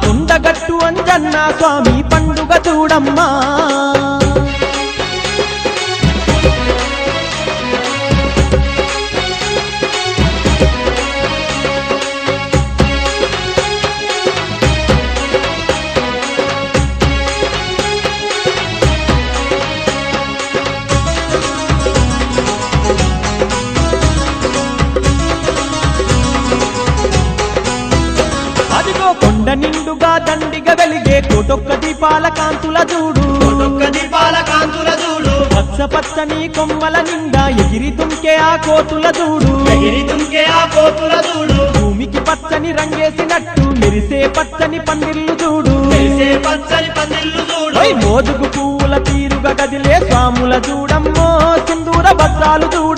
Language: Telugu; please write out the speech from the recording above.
కొండగట్టు అంజన్న స్వామి పండుగ చూడమ్మా కొండ నిండుగా దండిగా వెలిగే కోటొక్క దీపాల కాంతుల చూడు పచ్చ పచ్చని కొమ్మల నిండా ఎగిరితుంకే ఆ కోతుల చూడు భూమికి పచ్చని రంగేసినట్టు మెరిసే పచ్చని పందిళ్ళు చూడు మోదుగు పువ్వుల తీరుగా కదిలే స్వాముల చూడమ్మో సింధూర వస్త్రాలు చూడు